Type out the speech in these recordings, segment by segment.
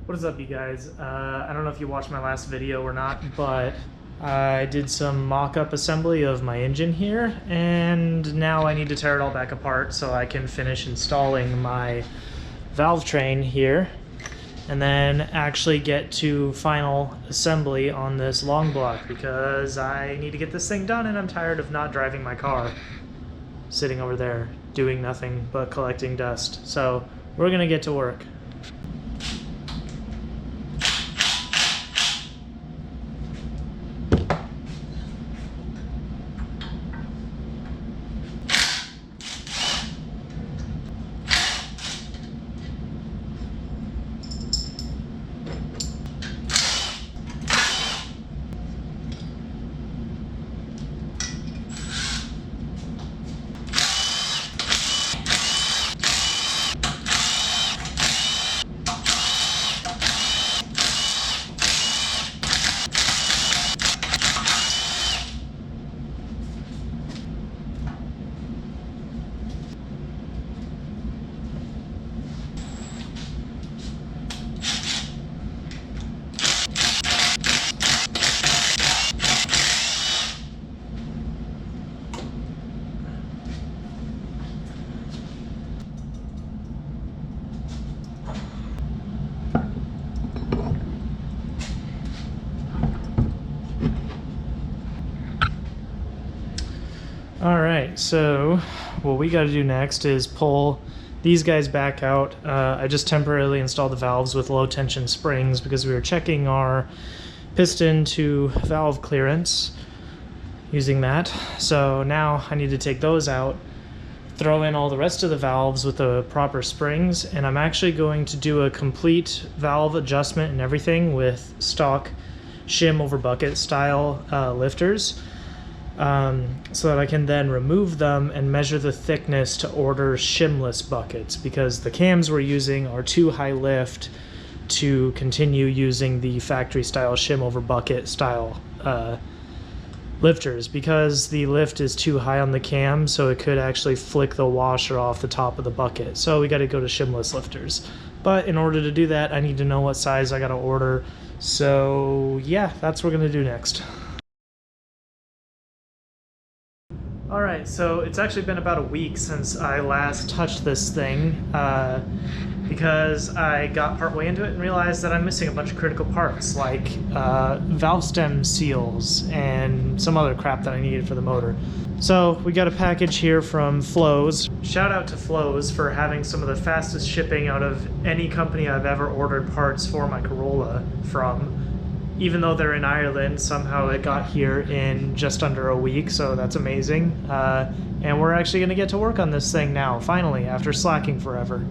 What is up, you guys? I don't know if you watched my last video or not, but I did some mock-up assembly of my engine here, and now I need to tear it all back apart so I can finish installing my valve train here, and then actually get to final assembly on this long block, because I need to get this thing done and I'm tired of not driving my car, sitting over there doing nothing but collecting dust. So we're gonna get to work. Alright, so what we got to do next is pull these guys back out. I just temporarily installed the valves with low tension springs because we were checking our piston to valve clearance using that. So now I need to take those out, throw in all the rest of the valves with the proper springs, and I'm actually going to do a complete valve adjustment and everything with stock shim over bucket style lifters. So that I can then remove them and measure the thickness to order shimless buckets, because the cams we're using are too high lift to continue using the factory style shim over bucket style lifters, because the lift is too high on the cam, so it could actually flick the washer off the top of the bucket. So we got to go to shimless lifters. But in order to do that, I need to know what size I got to order. So yeah, that's what we're going to do next. Alright, so it's actually been about a week since I last touched this thing, because I got partway into it and realized that I'm missing a bunch of critical parts, like valve stem seals and some other crap that I needed for the motor. So we got a package here from Flows. Shout out to Flows for having some of the fastest shipping out of any company I've ever ordered parts for my Corolla from. Even though they're in Ireland, somehow it got here in just under a week, so that's amazing. And we're actually gonna get to work on this thing now, finally, after slacking forever.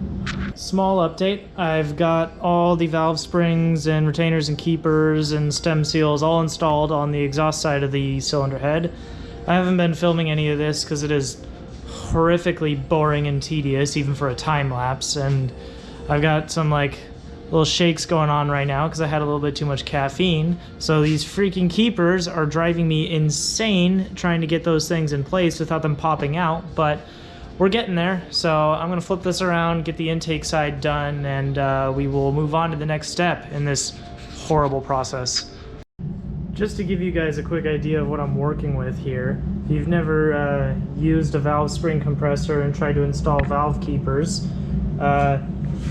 Small update, I've got all the valve springs and retainers and keepers and stem seals all installed on the exhaust side of the cylinder head. I haven't been filming any of this because it is horrifically boring and tedious, even for a time lapse, and I've got some little shakes going on right now because I had a little bit too much caffeine. So these freaking keepers are driving me insane trying to get those things in place without them popping out, but we're getting there. So I'm gonna flip this around, get the intake side done, and we will move on to the next step in this horrible process. Just to give you guys a quick idea of what I'm working with here, if you've never used a valve spring compressor and tried to install valve keepers,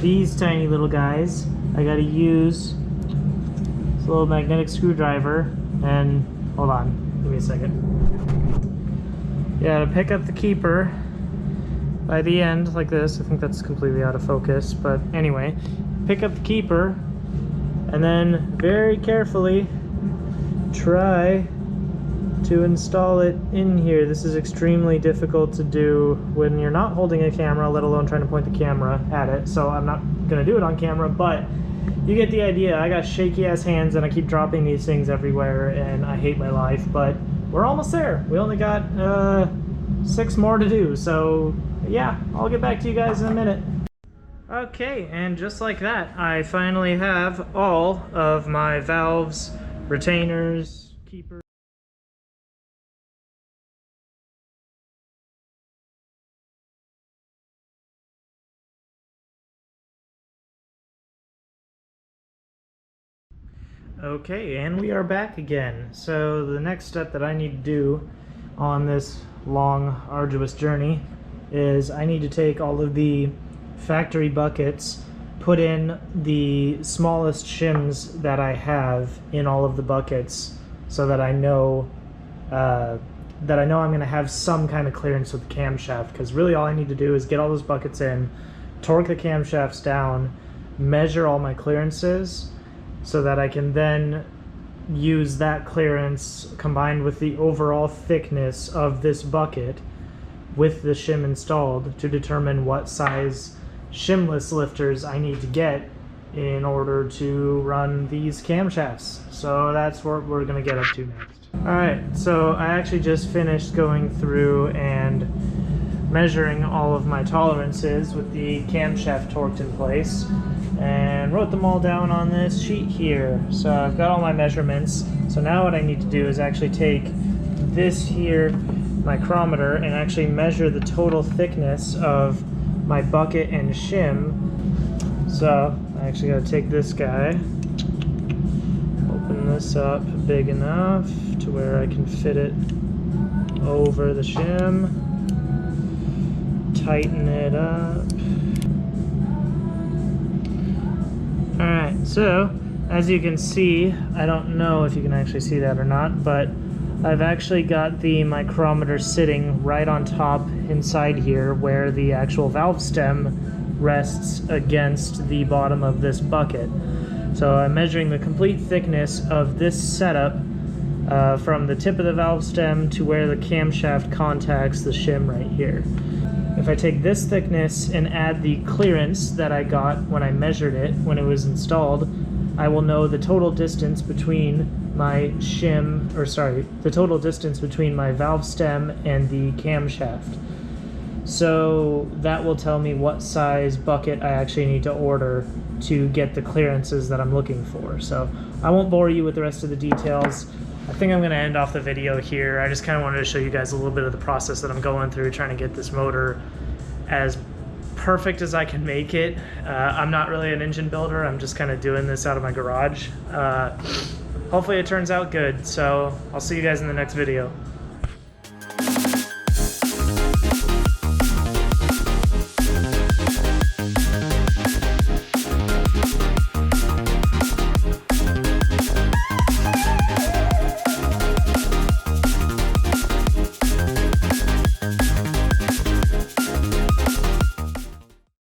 these tiny little guys, I gotta use this little magnetic screwdriver and, hold on, give me a second. Yeah, to pick up the keeper by the end like this. I think that's completely out of focus, but anyway, pick up the keeper and then very carefully try to install it in here. This is extremely difficult to do when you're not holding a camera, let alone trying to point the camera at it. So I'm not gonna do it on camera, but you get the idea. I got shaky ass hands and I keep dropping these things everywhere and I hate my life, but we're almost there. We only got 6 more to do. So yeah, I'll get back to you guys in a minute. Okay, and just like that, I finally have all of my valves, retainers, keepers. Okay, and we are back again. So the next step that I need to do on this long, arduous journey is I need to take all of the factory buckets, put in the smallest shims that I have in all of the buckets so that I know I'm going to have some kind of clearance with the camshaft, because really all I need to do is get all those buckets in, torque the camshafts down, measure all my clearances, so that I can then use that clearance combined with the overall thickness of this bucket with the shim installed to determine what size shimless lifters I need to get in order to run these camshafts. So that's what we're going to get up to next. Alright, so I actually just finished going through and measuring all of my tolerances with the camshaft torqued in place, and wrote them all down on this sheet here. So I've got all my measurements. So now what I need to do is actually take this here micrometer and actually measure the total thickness of my bucket and shim. So I actually got to take this guy, open this up big enough to where I can fit it over the shim, tighten it up. Alright, so as you can see, I don't know if you can actually see that or not, but I've actually got the micrometer sitting right on top inside here where the actual valve stem rests against the bottom of this bucket. So I'm measuring the complete thickness of this setup from the tip of the valve stem to where the camshaft contacts the shim right here. If I take this thickness and add the clearance that I got when I measured it when it was installed, I will know the total distance between my the total distance between my valve stem and the camshaft. So that will tell me what size bucket I actually need to order to get the clearances that I'm looking for. So I won't bore you with the rest of the details. I think I'm going to end off the video here. I just kind of wanted to show you guys a little bit of the process that I'm going through trying to get this motor as perfect as I can make it. I'm not really an engine builder. I'm just kind of doing this out of my garage. Hopefully it turns out good. So I'll see you guys in the next video.